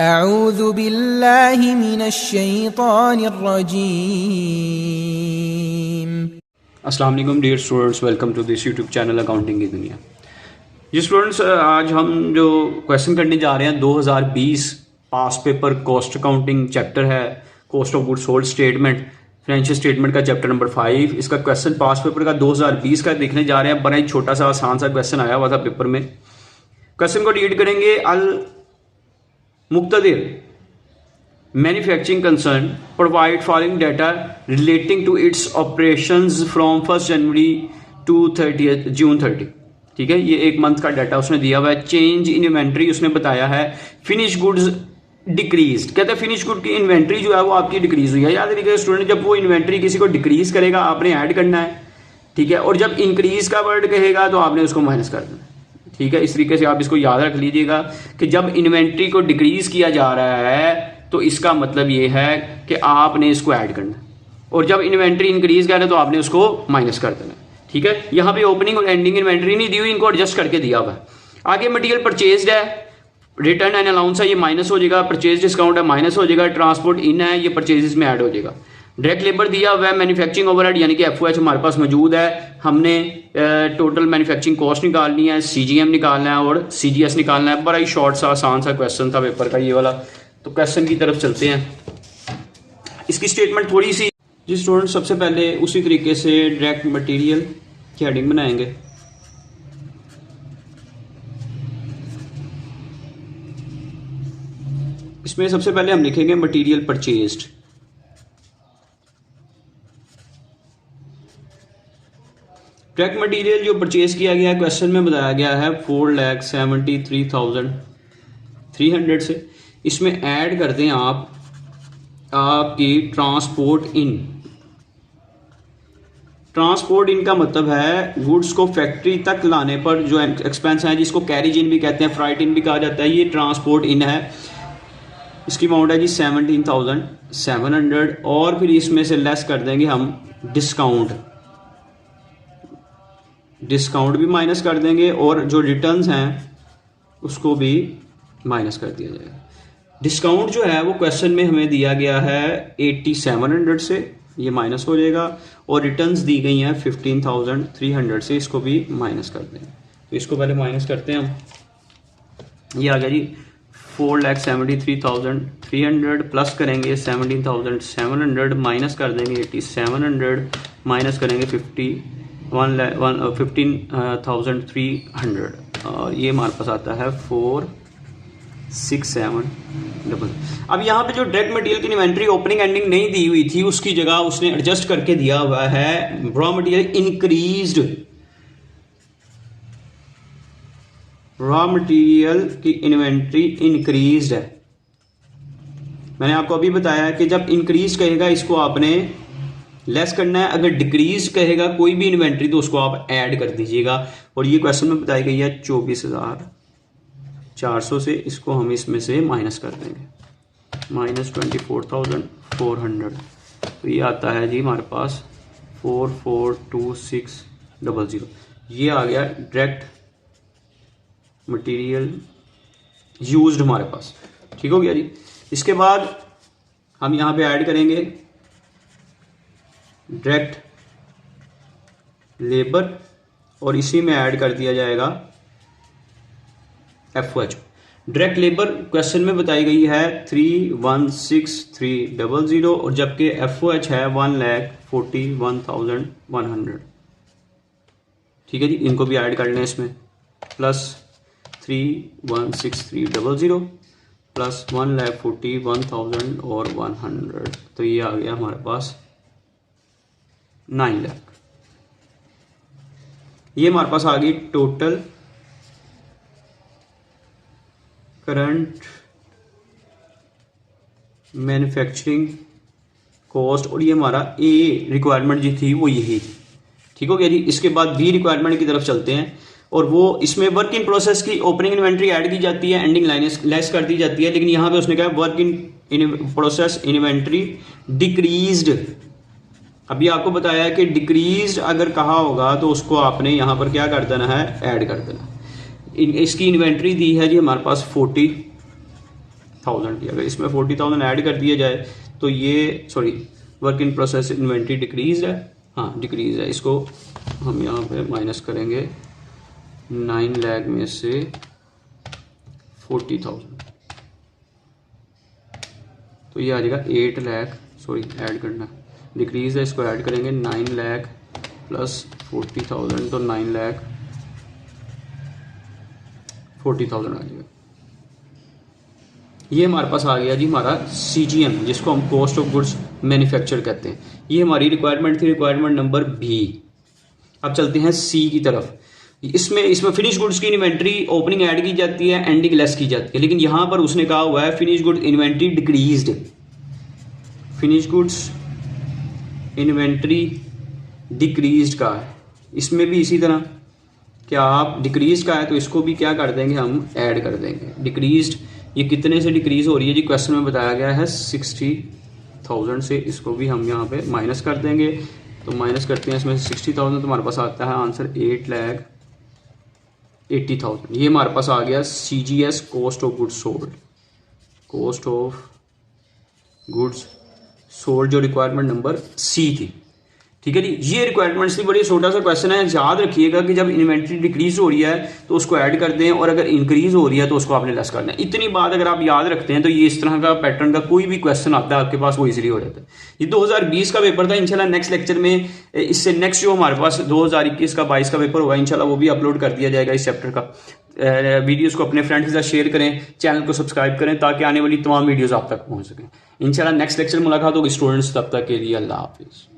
अऊज़ु बिल्लाहि मिनश्शैतानिर्रजीम। अस्सलाम वालेकुम dear students, welcome to this YouTube channel accounting की दुनिया। जी स्टूडेंट्स, आज हम जो क्वेश्चन करने जा रहे हैं 2020 पास पेपर कॉस्ट अकाउंटिंग चैप्टर है, cost of goods sold statement, financial statement का चैप्टर नंबर 5। इसका क्वेश्चन पास पेपर का 2020 का देखने जा रहे हैं। बड़ा ही छोटा सा आसान सा क्वेश्चन आया हुआ था पेपर में। क्वेश्चन को रीड करेंगे। Al Muktadir manufacturing concern provide following data relating to its operations from 1 January to 30 June 30। ठीक है, ये एक मंथ का डाटा उसने दिया हुआ है। चेंज इन इन्वेंट्री उसने बताया है। फिनिश गुड्स डिक्रीज, कहते हैं फिनिश गुड की इन्वेंट्री जो है वो आपकी डिक्रीज हुई है। याद रखिएगा स्टूडेंट, जब वो इन्वेंट्री किसी को डिक्रीज करेगा आपने ऐड करना है। ठीक है, और जब इंक्रीज का वर्ड कहेगा तो आपने उसको माइनस कर देना है। ठीक है, इस तरीके से आप इसको याद रख लीजिएगा कि जब इन्वेंट्री को डिक्रीज किया जा रहा है तो इसका मतलब ये है कि आपने इसको ऐड करना है, और जब इन्वेंट्री इंक्रीज कर रहा है तो आपने उसको माइनस कर देना। ठीक है, यहाँ पे ओपनिंग और एंडिंग इन्वेंट्री नहीं दी हुई, इनको एडजस्ट करके दिया हुआ है। आगे मटेरियल परचेज्ड है, रिटर्न एंड अलाउंस है, ये माइनस हो जाएगा। परचेज डिस्काउंट है, माइनस हो जाएगा। ट्रांसपोर्ट इन है, ये परचेजेस में ऐड हो जाएगा। डायरेक्ट लेबर दिया हुआ है, मैन्युफैक्चरिंग ओवरहेड यानी कि एफओएच हमारे पास मौजूद है। हमने टोटल मैन्युफैक्चरिंग कॉस्ट निकालनी है, सीजीएम निकालना है और सीजीएस निकालना है। बड़ा ही शॉर्ट सा आसान सा क्वेश्चन था पेपर का ये वाला। तो क्वेश्चन की तरफ चलते हैं। इसकी स्टेटमेंट थोड़ी सी जी स्टूडेंट, सबसे पहले उसी तरीके से डायरेक्ट मटेरियल की हेडिंग बनाएंगे। इसमें सबसे पहले हम लिखेंगे मटेरियल परचेज्ड। डायरेक्ट मटेरियल जो परचेज किया गया है क्वेश्चन में बताया गया है 4,73,300 से। इसमें ऐड करते हैं आप आपकी ट्रांसपोर्ट इन। ट्रांसपोर्ट इन का मतलब है गुड्स को फैक्ट्री तक लाने पर जो एक्सपेंस है, जिसको कैरिज इन भी कहते हैं, फ्राइट इन भी कहा जाता है, ये ट्रांसपोर्ट इन है। इसकी अमाउंट है जी 17,700, और फिर इसमें से लेस कर देंगे हम डिस्काउंट भी माइनस कर देंगे, और जो रिटर्न्स हैं उसको भी माइनस कर दिया जाएगा। डिस्काउंट जो है वो क्वेश्चन में हमें दिया गया है 8700 से, ये माइनस हो जाएगा, और रिटर्न्स दी गई हैं 15,300 से, इसको भी माइनस कर देंगे। तो इसको पहले माइनस करते हैं हम। ये आ गया जी 4,73,300 प्लस करेंगे 17,700 माइनस कर देंगे 8700 माइनस करेंगे 15,300, और ये हमारे पास आता है 4,6,700। अब यहाँ पे जो डायरेक्ट मटेरियल की इन्वेंट्री ओपनिंग एंडिंग नहीं दी हुई थी, उसकी जगह उसने एडजस्ट करके दिया हुआ है raw material increased. Raw material की इन्वेंट्री इंक्रीज्ड है। मैंने आपको अभी बताया है कि जब इंक्रीज कहेगा इसको आपने लेस करना है, अगर डिक्रीज कहेगा कोई भी इन्वेंट्री तो उसको आप ऐड कर दीजिएगा। और ये क्वेश्चन में बताई गई है 24,400 से, इसको हम इसमें से माइनस कर देंगे, माइनस 24,400। तो ये आता है जी हमारे पास 442600। ये आ गया डायरेक्ट मटेरियल यूज्ड हमारे पास। ठीक हो गया जी। इसके बाद हम यहाँ पे ऐड करेंगे डायरेक्ट लेबर, और इसी में ऐड कर दिया जाएगा एफओएच। डायरेक्ट लेबर क्वेश्चन में बताई गई है 3,16,300, और जबकि एफओएच है 1,41,100। ठीक है जी, इनको भी ऐड कर लें इसमें, प्लस 3,16,300 प्लस 1,41,100 और 100। तो ये आ गया हमारे पास 9 लाख। ये हमारे पास आ गई टोटल करंट मैन्युफैक्चरिंग कॉस्ट, और ये हमारा ए रिक्वायरमेंट जी थी वो यही थी। ठीक हो गया जी। इसके बाद बी रिक्वायरमेंट की तरफ चलते हैं, और वो इसमें वर्क इन प्रोसेस की ओपनिंग इन्वेंट्री ऐड की जाती है, एंडिंग लाइन लेस कर दी जाती है, लेकिन यहाँ पे उसने कहा work in process inventory decreased. अभी आपको बताया है कि डिक्रीज अगर कहा होगा तो उसको आपने यहाँ पर क्या कर देना है, ऐड कर देना। इसकी इन्वेंट्री दी है जी हमारे पास 40, 40,000 की। अगर इसमें 40,000 ऐड कर दिया जाए तो ये work in process inventory decrease है, हाँ डिक्रीज है। इसको हम यहाँ पे माइनस करेंगे 9 लाख में से 40,000, तो ये आ जाएगा 8 लाख, ऐड करना डिक्रीज है, इसको ऐड करेंगे 9 लाख प्लस 40,000, तो 9 लाख 40,000 आ जाएगा। ये हमारे पास आ गया जी हमारा CGM, जिसको हम कॉस्ट ऑफ गुड्स मैन्युफैक्चर कहते हैं। ये हमारी रिक्वायरमेंट थी, रिक्वायरमेंट नंबर B। अब चलते हैं C की तरफ। इसमें फिनिश गुड्स की इन्वेंट्री ओपनिंग ऐड की जाती है, एंडिंग लेस की जाती है, लेकिन यहां पर उसने कहा हुआ है finish good inventory decreased. Finish goods inventory decreased का है, इसमें भी इसी तरह क्या आप डिक्रीज का है तो इसको भी क्या कर देंगे, हम ऐड कर देंगे। डिक्रीज्ड ये कितने से डिक्रीज हो रही है जी, क्वेश्चन में बताया गया है 60,000 से, इसको भी हम यहाँ पे माइनस कर देंगे। तो माइनस करते हैं इसमें से 60,000, तो हमारे पास आता है आंसर 8,80,000। ये हमारे पास आ गया CGS cost of goods sold, cost of goods sold जो रिक्वायरमेंट नंबर C थी। ठीक है जी, ये रिक्वायरमेंट्स थी। बड़ी छोटा सा क्वेश्चन है, याद रखिएगा कि जब इन्वेंट्री डिक्रीज हो रही है तो उसको ऐड कर दें, और अगर इंक्रीज हो रही है तो उसको आपने लेस करना है। इतनी बात अगर आप याद रखते हैं तो ये इस तरह का पैटर्न का कोई भी क्वेश्चन आता है आपके पास वो इजीली हो जाता है। ये 2020 का पेपर था। इंशाल्लाह नेक्स्ट लेक्चर में इससे नेक्स्ट जो हमारे पास 2021 का 22 का पेपर होगा इंशाल्लाह वो भी अपलोड कर दिया जाएगा इस चैप्टर का। वीडियोस को अपने फ्रेंड्स के साथ शेयर करें, चैनल को सब्सक्राइब करें ताकि आने वाली तमाम वीडियोस आप तक पहुंच सकें। इंशाल्लाह नेक्स्ट लेक्चर मुलाकात होगी स्टूडेंट्स, तब तक के लिए अल्लाह हाफिज़।